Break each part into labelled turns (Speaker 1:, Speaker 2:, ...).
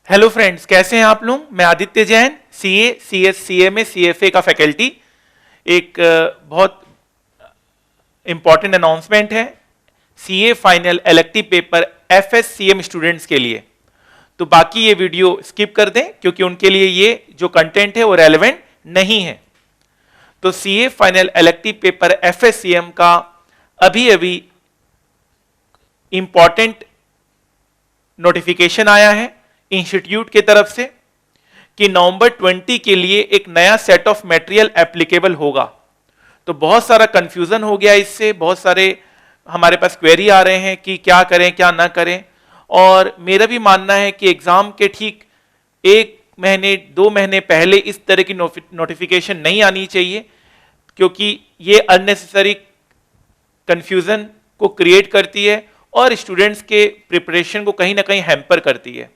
Speaker 1: Hello friends, कैसे हैं आप लोग। मैं Aditya Jain, CA, CS, CMA, CFA का फैकल्टी। एक बहुत इंपॉर्टेंट अनाउंसमेंट है CA final elective paper FSCM students के लिए। तो बाकी ये वीडियो स्किप कर दें क्योंकि उनके लिए ये जो कंटेंट है वो रेलेवेंट नहीं है। तो सीए फाइनल इलेक्टिव पेपर एफएससीएम का अभी अभी इंपॉर्टेंट नोटिफिकेशन आया है इंस्टीट्यूट की तरफ से कि नवंबर 20 के लिए एक नया सेट ऑफ मटेरियल एप्लीकेबल होगा। तो बहुत सारा कंफ्यूजन हो गया इससे, बहुत सारे हमारे पास क्वेरी आ रहे हैं कि क्या करें क्या ना करें। और मेरा भी मानना है कि एग्जाम के ठीक 1 महीने 2 महीने पहले इस तरह की नोटिफिकेशन नहीं आनी चाहिए, क्योंकि ये अननेसेसरी कंफ्यूजन को क्रिएट करती है और स्टूडेंट्स के प्रिपरेशन को कहीं ना कहीं हैम्पर करती है।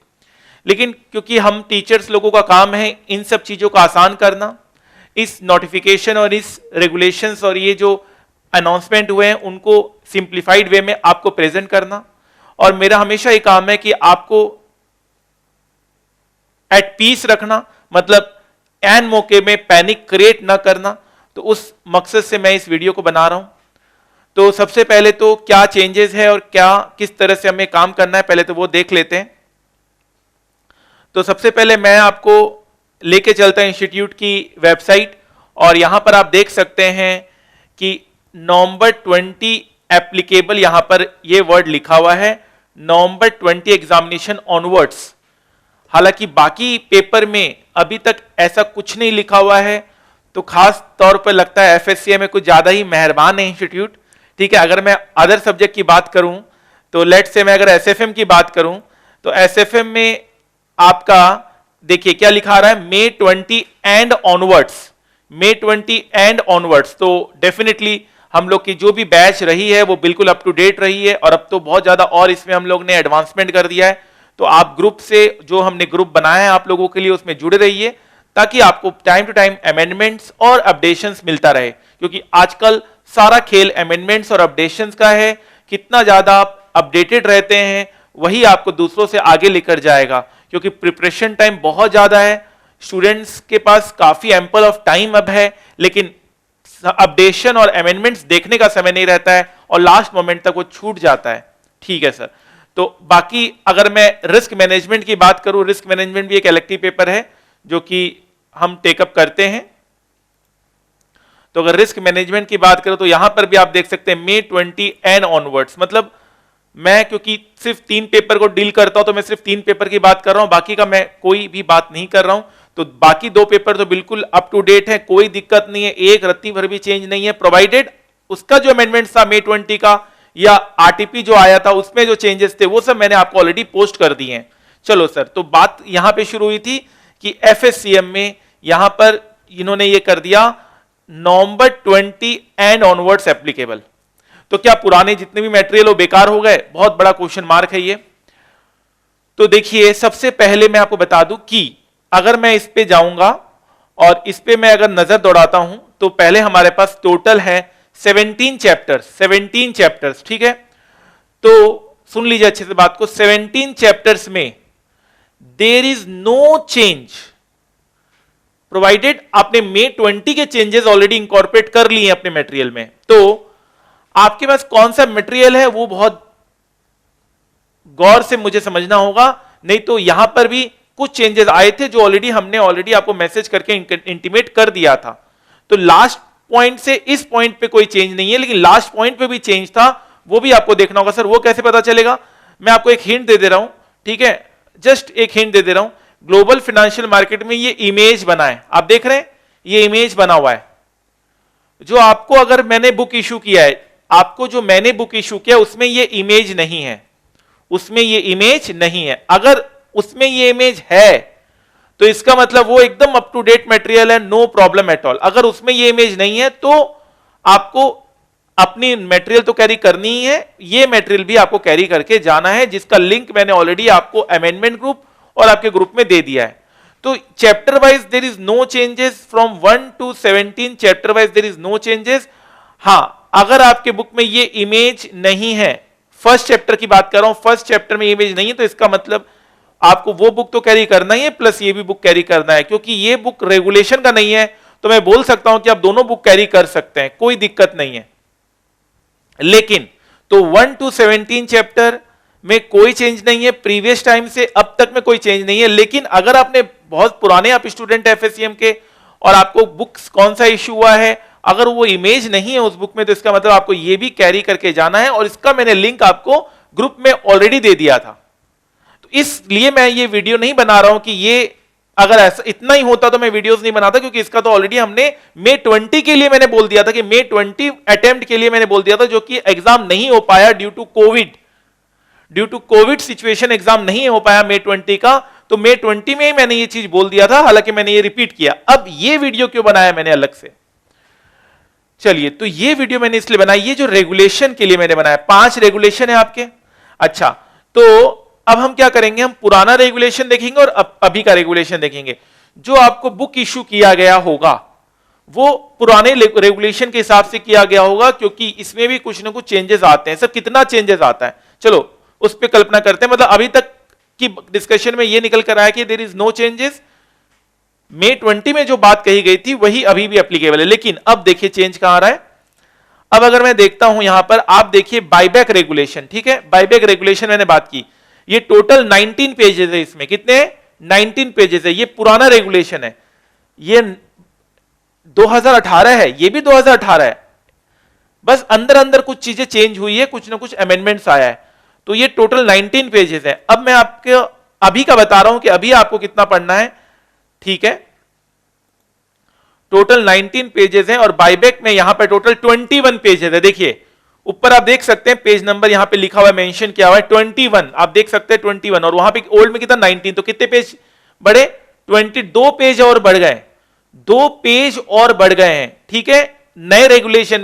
Speaker 1: लेकिन क्योंकि हम टीचर्स लोगों का काम है इन सब चीजों को आसान करना, इस नोटिफिकेशन और इस रेगुलेशंस और ये जो अनाउंसमेंट हुए हैं उनको सिंप्लीफाइड वे में आपको प्रेजेंट करना। और मेरा हमेशा ये काम है कि आपको एट पीस रखना, मतलब एन मौके में पैनिक क्रिएट ना करना। तो उस मकसद से मैं इस वीडियो को बना रहा हूं। तो सबसे पहले तो क्या चेंजेस है और क्या किस तरह से हमें काम करना है, पहले तो वो देख लेते हैं। तो सबसे पहले मैं आपको लेके चलता हूं इंस्टीट्यूट की वेबसाइट, और यहां पर आप देख सकते हैं कि नवंबर 20 एप्लीकेबल, यहां पर ये वर्ड लिखा हुआ है नवंबर 20 एग्जामिनेशन ऑनवर्ड्स। हालांकि बाकी पेपर में अभी तक ऐसा कुछ नहीं लिखा हुआ है, तो खास तौर पर लगता है एफएससीए में कुछ ज्यादा ही मेहरबान है इंस्टीट्यूट। ठीक है, अगर मैं अदर सब्जेक्ट की बात करूं तो लेट से मैं अगर एसएफएम की बात करूं तो एसएफएम में आपका देखिए क्या लिखा रहा है, May 20 and onwards, May 20 and onwards. तो डेफिनेटली हम लोग की जो भी बैच रही है वो बिल्कुल अप टू डेट रही है, और अब तो बहुत ज्यादा और इसमें हम लोग ने एडवांसमेंट कर दिया है। तो आप ग्रुप से, जो हमने ग्रुप बनाया है आप लोगों के लिए, उसमें जुड़े रहिए ताकि आपको टाइम टू टाइम अमेंडमेंट्स और अपडेशंस मिलता रहे, क्योंकि आजकल सारा खेल अमेंडमेंट्स और अपडेशंस का है। कितना ज्यादा आप अपडेटेड रहते हैं वही आपको दूसरों से आगे लेकर जाएगा, क्योंकि प्रिपरेशन टाइम बहुत ज्यादा है, स्टूडेंट्स के पास काफी एम्पल ऑफ टाइम अब है, लेकिन अपडेशन और अमेंडमेंट्स देखने का समय नहीं रहता है और लास्ट मोमेंट तक वो छूट जाता है। ठीक है सर। तो बाकी अगर मैं रिस्क मैनेजमेंट की बात करूं, रिस्क मैनेजमेंट भी एक इलेक्टिव पेपर है जो कि हम टेकअप करते हैं। तो अगर रिस्क मैनेजमेंट की बात करो तो यहां पर भी आप देख सकते हैं May 20 एंड ऑनवर्ड्स। मतलब मैं क्योंकि सिर्फ 3 पेपर को डील करता हूं तो मैं सिर्फ 3 पेपर की बात कर रहा हूं, बाकी का मैं कोई भी बात नहीं कर रहा हूं। तो बाकी 2 पेपर तो बिल्कुल अप टू डेट है, कोई दिक्कत नहीं है, एक रत्ती भर भी चेंज नहीं है, प्रोवाइडेड उसका जो अमेंडमेंट था May 20 का या आरटीपी जो आया था उसमें जो चेंजेस थे वो सब मैंने आपको ऑलरेडी पोस्ट कर दिए हैं। चलो सर, तो बात यहां पर शुरू हुई थी कि एफएससीएम में यहां पर इन्होंने ये कर दिया नवंबर 20 एंड ऑनवर्ड्स एप्लीकेबल। तो क्या पुराने जितने भी मटेरियल वो बेकार हो गए? बहुत बड़ा क्वेश्चन मार्क है ये। तो देखिए, सबसे पहले मैं आपको बता दूं कि अगर मैं इस पे जाऊंगा और इस पे मैं अगर नजर दौड़ाता हूं तो पहले हमारे पास टोटल है 17 चैप्टर्स। ठीक है, तो सुन लीजिए अच्छे से बात को। 17 चैप्टर्स में there is no change, provided आपने May 20 के चेंजेस ऑलरेडी इंकॉर्पोरेट कर लिए हैं अपने मटेरियल में। तो आपके पास कौन सा मटेरियल है वो बहुत गौर से मुझे समझना होगा, नहीं तो यहां पर भी कुछ चेंजेस आए थे जो हमने ऑलरेडी आपको मैसेज करके इंटीमेट कर दिया था। तो लास्ट पॉइंट से इस पॉइंट पे कोई चेंज नहीं है, लेकिन लास्ट पॉइंट पे भी चेंज था, वो भी आपको देखना होगा। सर वो कैसे पता चलेगा? मैं आपको एक हिंट दे रहा हूं, ठीक है, जस्ट एक हिंट दे रहा हूं। ग्लोबल फाइनेंशियल मार्केट में ये इमेज बना है, आप देख रहे हैं ये इमेज बना हुआ है। जो आपको अगर मैंने बुक इशू किया है, आपको जो मैंने बुक इशू किया उसमें ये इमेज नहीं है, उसमें ये इमेज नहीं है। अगर उसमें ये इमेज है तो इसका मतलब वो एकदम अप टू डेट मटेरियल है, नो प्रॉब्लम एट ऑल। अगर उसमें ये इमेज नहीं है तो आपको अपनी मटेरियल तो कैरी करनी ही है, ये मटेरियल भी आपको कैरी करके जाना है, जिसका लिंक मैंने ऑलरेडी आपको अमेंडमेंट ग्रुप और आपके ग्रुप में दे दिया है। तो chapter wise there is no changes, from 1 to 17 chapter wise there is no changes. हां, अगर आपके बुक में ये इमेज नहीं है, फर्स्ट चैप्टर की बात कर रहा हूं, फर्स्ट चैप्टर में इमेज नहीं है, तो इसका मतलब आपको वो बुक तो कैरी करना ही है प्लस ये भी बुक कैरी करना है, क्योंकि ये बुक रेगुलेशन का नहीं है तो मैं बोल सकता हूं कि आप दोनों बुक कैरी कर सकते हैं, कोई दिक्कत नहीं है। लेकिन तो 1 to 17 चैप्टर में कोई चेंज नहीं है, प्रीवियस टाइम से अब तक में कोई चेंज नहीं है। लेकिन अगर आपने बहुत पुराने आप स्टूडेंट है एफएससीएम के और आपको बुक्स कौन सा इश्यू हुआ है, अगर वो इमेज नहीं है उस बुक में, तो इसका मतलब आपको ये भी कैरी करके जाना है, और इसका मैंने लिंक आपको ग्रुप में ऑलरेडी दे दिया था। तो इसलिए मैं ये वीडियो नहीं बना रहा हूं कि ये अगर ऐसा इतना ही होता तो मैं वीडियोस नहीं बनाता, क्योंकि इसका तो ऑलरेडी हमने May 20 के लिए मैंने बोल दिया था कि May 20 अटेम्प्ट के लिए मैंने बोल दिया था, जो कि एग्जाम नहीं हो पाया due to covid situation, exam नहीं हो पाया May 20 का। तो May 20 में ही मैंने ये चीज बोल दिया था, हालांकि मैंने ये रिपीट किया। अब ये वीडियो क्यों बनाया मैंने अलग से, चलिए, तो ये वीडियो मैंने इसलिए बनाई, ये जो रेगुलेशन के लिए मैंने बनाया, 5 रेगुलेशन है आपके। अच्छा, तो अब हम क्या करेंगे, हम पुराना रेगुलेशन देखेंगे और अभी का रेगुलेशन देखेंगे। जो आपको बुक इश्यू किया गया होगा वो पुराने रेगुलेशन के हिसाब से किया गया होगा, क्योंकि इसमें भी कुछ ना कुछ चेंजेस आते हैं। सर कितना चेंजेस आता है, चलो उस पर कल्पना करते हैं। मतलब अभी तक की डिस्कशन में ये निकल कर आया कि there is no changes. May 20 में जो बात कही गई थी वही अभी भी एप्लीकेबल है, लेकिन अब देखिए चेंज कहां आ रहा है। अब अगर मैं देखता हूं यहां पर, आप देखिए बायबैक रेगुलेशन, ठीक है, बायबैक रेगुलेशन मैंने बात की, ये टोटल 19 पेजेस है। इसमें कितने 19 पेजेस है। ये पुराना रेगुलेशन है, ये 2018 है, ये भी 2018 है, बस अंदर अंदर कुछ चीजें चेंज हुई है, कुछ ना कुछ अमेंडमेंट्स आया है। तो ये टोटल 19 पेजेस है। अब मैं आपको अभी का बता रहा हूं कि अभी आपको कितना पढ़ना है, ठीक है, टोटल 19 पेजेस हैं, और बायबैक में यहां पर टोटल 21 पेजेस है। देखिए ऊपर आप देख सकते हैं पेज नंबर यहां पे लिखा हुआ है, मेंशन किया हुआ है 21, आप देख सकते हैं 21, और वहां पे ओल्ड में कितना 19, तो कितने पेज बढ़े, 22 पेज और बढ़ गए, 2 पेज और बढ़ गए हैं, ठीक है। नए रेगुलेशन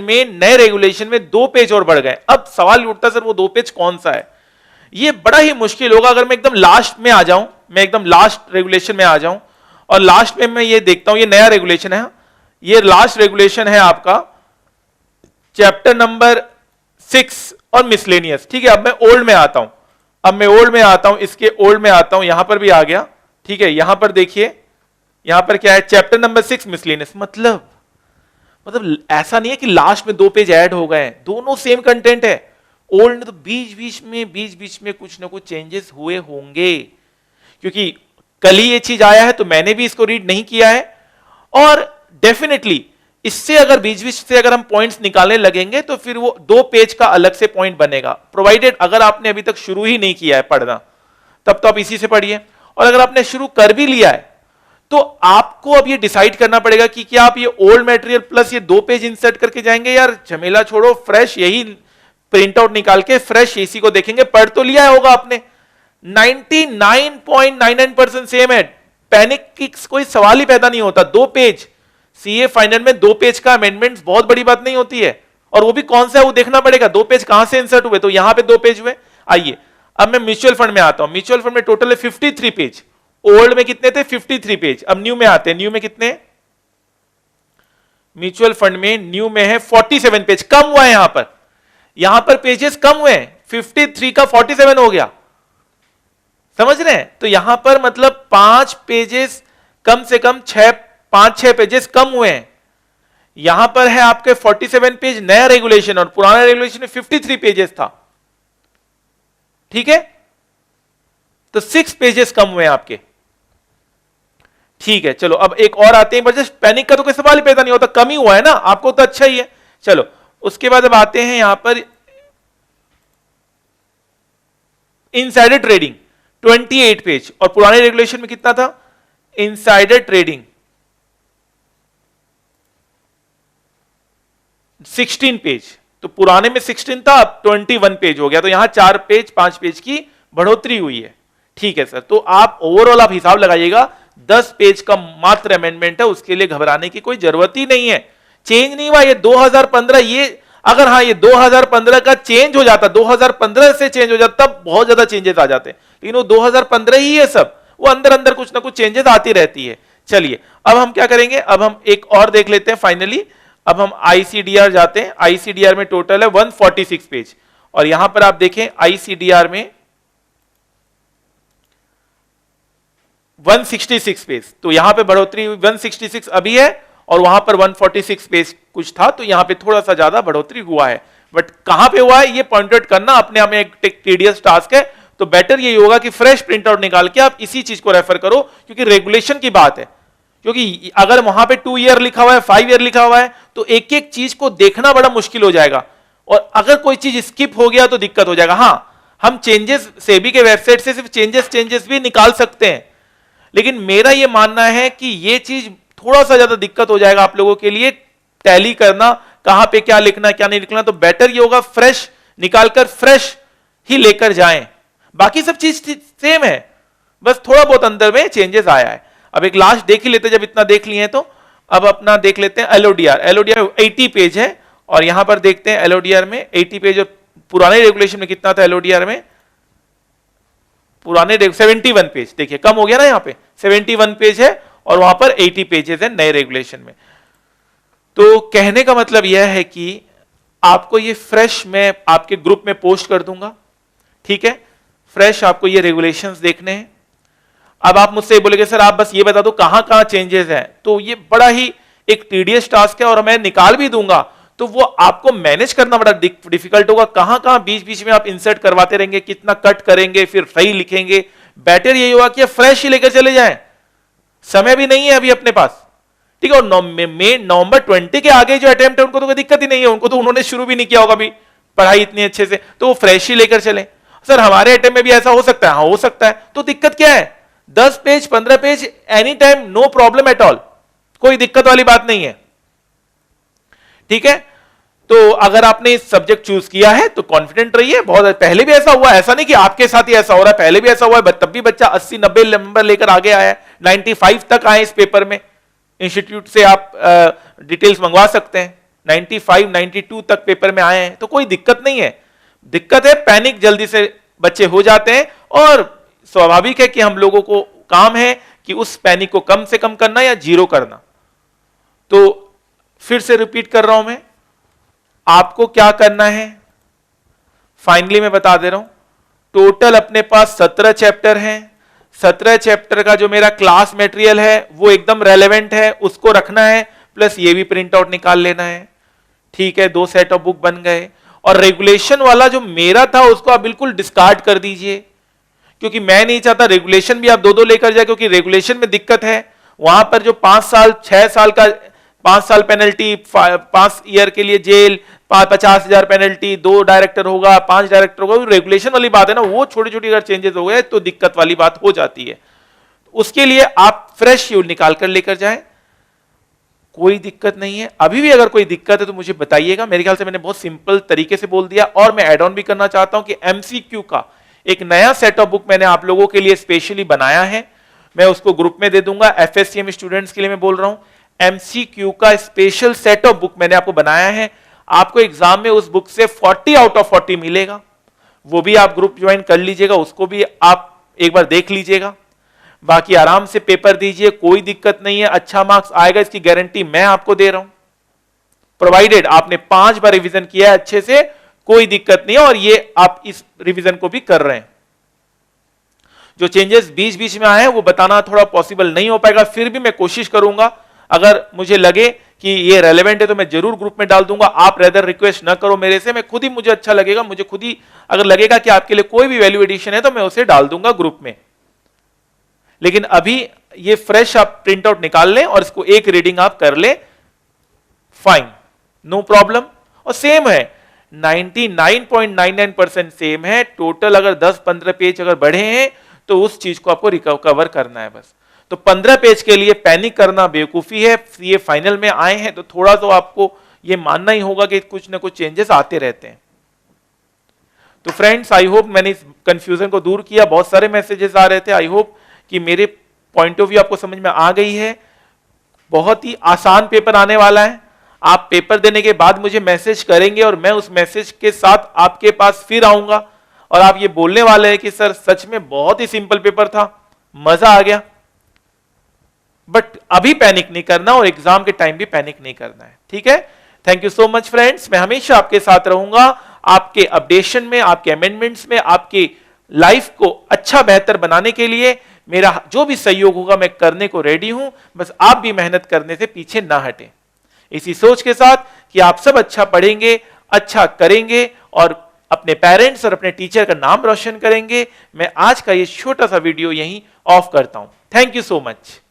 Speaker 1: में 2 पेज और बढ़ गए। अब सवाल उठता सर वो 2 पेज कौन सा है, ये बड़ा ही मुश्किल होगा अगर मैं एकदम लास्ट में आ जाऊं, मैं एकदम लास्ट रेगुलेशन में आ जाऊं और लास्ट में मैं ये देखता हूं, ये नया रेगुलेशन है, ये लास्ट रेगुलेशन है आपका चैप्टर नंबर 6 और मिसलेनियस, ठीक है। अब मैं ओल्ड में आता हूं, इसके ओल्ड में आता हूं, यहां पर भी आ गया, ठीक है। यहां पर देखिए, यहां पर क्या है, चैप्टर नंबर 6 मिसलेनियस, मतलब ऐसा नहीं है कि लास्ट में 2 पेज ऐड हो गए हैं, दोनों सेम कंटेंट है। ओल्ड में तो बीच में कुछ ना कुछ चेंजेस हुए होंगे, क्योंकि कल ही ये चीज आया है तो मैंने भी इसको रीड नहीं किया है। और डेफिनेटली इससे अगर बीच से अगर हम पॉइंट्स निकालने लगेंगे तो फिर वो 2 पेज का अलग से पॉइंट बनेगा, प्रोवाइडेड अगर आपने अभी तक शुरू ही नहीं किया है पढ़ना, तब तो आप इसी से पढ़िए। और अगर आपने शुरू कर भी लिया है तो आपको अब ये डिसाइड करना पड़ेगा कि क्या आप ये ओल्ड मटेरियल प्लस ये 2 पेज इंसर्ट करके जाएंगे, यार झमेला छोड़ो, फ्रेश यही प्रिंट आउट निकाल के फ्रेश इसी को देखेंगे। पढ़ तो लिया होगा आपने, 99.99% सेम है, पैनिक की कोई सवाल ही पैदा नहीं होता। 2 पेज सीए फाइनल में 2 पेज का अमेंडमेंट बहुत बड़ी बात नहीं होती है, और वो भी कौन सा है वो देखना पड़ेगा, 2 पेज कहां से इंसर्ट हुए, तो यहां पे 2 पेज हुए। आइए अब मैं म्यूचुअल फंड में आता हूं, म्यूचुअल फंड में टोटल है 53 पेज, ओल्ड में कितने थे 53 पेज। अब न्यू में आते हैं, न्यू में कितने, म्यूचुअल फंड में न्यू में है 47 पेज, कम हुआ है यहां पर पेजेस कम हुए, 53 का 47 हो गया, समझ रहे हैं। तो यहां पर मतलब 5 पेजेस कम से कम 5-6 पेजेस कम हुए हैं। यहां पर है आपके 47 पेज नया रेगुलेशन, और पुराना रेगुलेशन में 53 पेजेस था, ठीक है। तो 6 पेजेस कम हुए हैं आपके, ठीक है। चलो अब एक और आते हैं, बस जस्ट पैनिक का तो कोई सवाल ही पैदा नहीं होता, कम ही हुआ है ना, आपको तो अच्छा ही है। चलो उसके बाद अब आते हैं यहां पर इनसाइडर ट्रेडिंग 28 पेज, और पुराने रेगुलेशन में कितना था, इनसाइडर ट्रेडिंग 16 पेज, तो पुराने में 16 था, अब 21 पेज हो गया, तो यहां 4 पेज 5 पेज की बढ़ोतरी हुई है, ठीक है सर। तो आप ओवरऑल आप हिसाब लगाइएगा, 10 पेज का मात्र अमेंडमेंट है, उसके लिए घबराने की कोई जरूरत ही नहीं है। चेंज नहीं हुआ, ये 2015, ये अगर हाँ ये 2015 का चेंज हो जाता, 2015 से चेंज हो जाता तब बहुत ज्यादा चेंजेस आ जाते, लेकिन वो 2015 ही है सब, वो अंदर अंदर कुछ ना कुछ चेंजेस आती रहती है। चलिए अब हम क्या करेंगे, अब हम एक और देख लेते हैं फाइनली। अब हम आईसीडीआर जाते हैं, आईसीडीआर में टोटल है 146 पेज, और यहां पर आप देखें आईसीडीआर में 166 पेज, तो यहां पे बढ़ोतरी 166 अभी है और वहां पर 146 पेज कुछ था, तो यहां पे थोड़ा सा ज्यादा बढ़ोतरी हुआ है। बट कहां पे हुआ है ये पॉइंट आउट करना अपने आप में एक टीडियस टास्क है, तो बेटर ये होगा कि फ्रेश प्रिंट आउट निकाल के आप इसी चीज को रेफर करो, क्योंकि रेगुलेशन की बात है। क्योंकि अगर वहां पे 2 ईयर लिखा हुआ है, 5 ईयर लिखा हुआ है, तो एक एक चीज को देखना बड़ा मुश्किल हो जाएगा, और अगर कोई चीज स्किप हो गया तो दिक्कत हो जाएगा। हाँ, हम चेंजेस सेबी के वेबसाइट से सिर्फ चेंजेस भी निकाल सकते हैं, लेकिन मेरा यह मानना है कि यह चीज थोड़ा सा ज्यादा दिक्कत हो जाएगा आप लोगों के लिए, टैली करना कहां पे क्या लिखना क्या नहीं लिखना। तो बेटर ये होगा फ्रेश निकालकर फ्रेश ही लेकर जाएं, बाकी सब चीज सेम है, बस थोड़ा बहुत अंदर में चेंजेस आया है। अब एक लास्ट देख ही लेते, जब इतना देख लिए हैं तो अब अपना देख लेते हैं एलओडीआर। एलओडीआर 80 पेज है, और यहां पर देखते हैं एलओडीआर में 80 पेज, और पुराने रेगुलेशन में कितना था एलओडीआर में, पुराने 71 पेज, देखिए कम हो गया ना, यहां पे 71 पेज है और वहां पर 80 पेजेस है नए रेगुलेशन में। तो कहने का मतलब यह है कि आपको ये फ्रेश मैं आपके ग्रुप में पोस्ट कर दूंगा, ठीक है, फ्रेश आपको ये रेगुलेशंस देखने हैं। अब आप मुझसे बोलेंगे सर आप बस ये बता दो कहां कहां चेंजेस हैं, तो ये बड़ा ही एक टीडियस टास्क है, और मैं निकाल भी दूंगा तो वो आपको मैनेज करना बड़ा डिफिकल्ट होगा, कहां कहां बीच बीच में आप इंसर्ट करवाते रहेंगे, कितना कट करेंगे, फिर सही लिखेंगे। बेटर यही होगा कि फ्रेश ही लेकर चले जाएं, समय भी नहीं है अभी अपने पास, ठीक है। और नवंबर 20 के आगे जो अटेम्प्ट है उनको तो कोई दिक्कत ही नहीं है, उनको तो उन्होंने शुरू भी नहीं किया होगा अभी पढ़ाई इतनी अच्छे से, तो वो फ्रेश ही लेकर चले। सर हमारे अटेम्प्ट में भी ऐसा हो सकता है, हाँ हो सकता है, तो दिक्कत क्या है, 10 page 15 page any time, no problem at all, कोई दिक्कत वाली बात नहीं है, ठीक है। तो अगर आपने इस सब्जेक्ट चूज किया है तो कॉन्फिडेंट रहिए, बहुत पहले भी ऐसा हुआ है, ऐसा नहीं कि आपके साथ ही ऐसा हो रहा है, पहले भी ऐसा हुआ है, तब भी बच्चा 80-90 नंबर लेकर आगे आया है, 95 तक आए इस पेपर में। इंस्टीट्यूट से आप डिटेल्स मंगवा सकते हैं, 95-92 तक पेपर में आए हैं, तो कोई दिक्कत नहीं है। दिक्कत है पैनिक जल्दी से बच्चे हो जाते हैं, और स्वाभाविक है कि हम लोगों को काम है कि उस पैनिक को कम से कम करना या जीरो करना। तो फिर से रिपीट कर रहा हूं मैं, आपको क्या करना है फाइनली मैं बता दे रहा हूं। टोटल अपने पास 17 चैप्टर हैं, 17 चैप्टर का जो मेरा क्लास मटेरियल है वो एकदम रेलेवेंट है, उसको रखना है, प्लस ये भी प्रिंट आउट निकाल लेना है, ठीक है। 2 सेट ऑफ बुक बन गए, और रेगुलेशन वाला जो मेरा था उसको आप बिल्कुल डिस्कार्ड कर दीजिए, क्योंकि मैं नहीं चाहता रेगुलेशन भी आप 2-2 लेकर जाए, क्योंकि रेगुलेशन में दिक्कत है, वहां पर जो 5 साल 6 साल का 5 साल पेनल्टी, 5 ईयर के लिए जेल, 50,000 पेनल्टी, 2 डायरेक्टर होगा, 5 डायरेक्टर होगा, रेगुलेशन वाली बात है ना, वो छोटी छोटी अगर चेंजेस हो गए तो दिक्कत वाली बात हो जाती है। उसके लिए आप फ्रेश शेड्यूल निकाल कर लेकर जाएं, कोई दिक्कत नहीं है। अभी भी अगर कोई दिक्कत है तो मुझे बताइएगा, मेरे ख्याल से मैंने बहुत सिंपल तरीके से बोल दिया। और मैं एड ऑन भी करना चाहता हूं कि एमसीक्यू का एक नया सेट ऑफ बुक मैंने आप लोगों के लिए स्पेशली बनाया है, मैं उसको ग्रुप में दे दूंगा। एफएससीएम स्टूडेंट्स के लिए मैं बोल रहा हूं, एमसीक्यू का स्पेशल सेट ऑफ बुक मैंने आपको बनाया है, आपको एग्जाम में उस बुक से 40 आउट ऑफ 40 मिलेगा, वो भी आप ग्रुप ज्वाइन कर लीजिएगा, उसको भी आप एक बार देख लीजिएगा। बाकी आराम से पेपर दीजिए, कोई दिक्कत नहीं है, अच्छा मार्क्स आएगा इसकी गारंटी मैं आपको दे रहा हूं, प्रोवाइडेड आपने 5 बार रिवीजन किया है अच्छे से, कोई दिक्कत नहीं है। और ये आप इस रिवीजन को भी कर रहे हैं। जो चेंजेस बीच बीच में आए हैं वो बताना थोड़ा पॉसिबल नहीं हो पाएगा, फिर भी मैं कोशिश करूंगा, अगर मुझे लगे कि ये रेलेवेंट है तो मैं जरूर ग्रुप में डाल दूंगा। आप रेदर रिक्वेस्ट ना करो मेरे से, मैं खुद ही, मुझे अच्छा लगेगा, मुझे खुद ही अगर लगेगा कि आपके लिए कोई भी वैल्यू एडिशन है तो मैं उसे डाल दूंगा ग्रुप में। लेकिन अभी ये फ्रेश आप प्रिंट आउट निकाल लें और इसको एक रीडिंग आप कर ले, फाइन, नो प्रॉब्लम। और सेम है, 99.99% सेम है। टोटल अगर 10-15 पेज अगर बढ़े हैं तो उस चीज को आपको रिकवर करना है बस। तो 15 पेज के लिए पैनिक करना बेवकूफी है। ये फाइनल में आए हैं तो थोड़ा तो आपको ये मानना ही होगा कि कुछ ना कुछ चेंजेस आते रहते हैं। तो फ्रेंड्स, आई होप मैंने इस कंफ्यूजन को दूर किया। बहुत सारे मैसेजेस आ रहे थे, आई होप कि मेरे पॉइंट ऑफ व्यू आपको समझ में आ गई है। बहुत ही आसान पेपर आने वाला है। आप पेपर देने के बाद मुझे मैसेज करेंगे और मैं उस मैसेज के साथ आपके पास फिर आऊंगा और आप ये बोलने वाले हैं कि सर सच में बहुत ही सिंपल पेपर था, मजा आ गया। बट अभी पैनिक नहीं करना और एग्जाम के टाइम भी पैनिक नहीं करना है, ठीक है। Thank you so much friends, मैं हमेशा आपके साथ रहूंगा, आपके अपडेशन में, आपके अमेंडमेंट्स में, आपकी लाइफ को अच्छा बेहतर बनाने के लिए। मेरा जो भी सहयोग होगा मैं करने को रेडी हूं, बस आप भी मेहनत करने से पीछे ना हटें। इसी सोच के साथ कि आप सब अच्छा पढ़ेंगे, अच्छा करेंगे और अपने पेरेंट्स और अपने टीचर का नाम रोशन करेंगे, मैं आज का ये छोटा सा वीडियो यहीं ऑफ करता हूं। Thank you so much.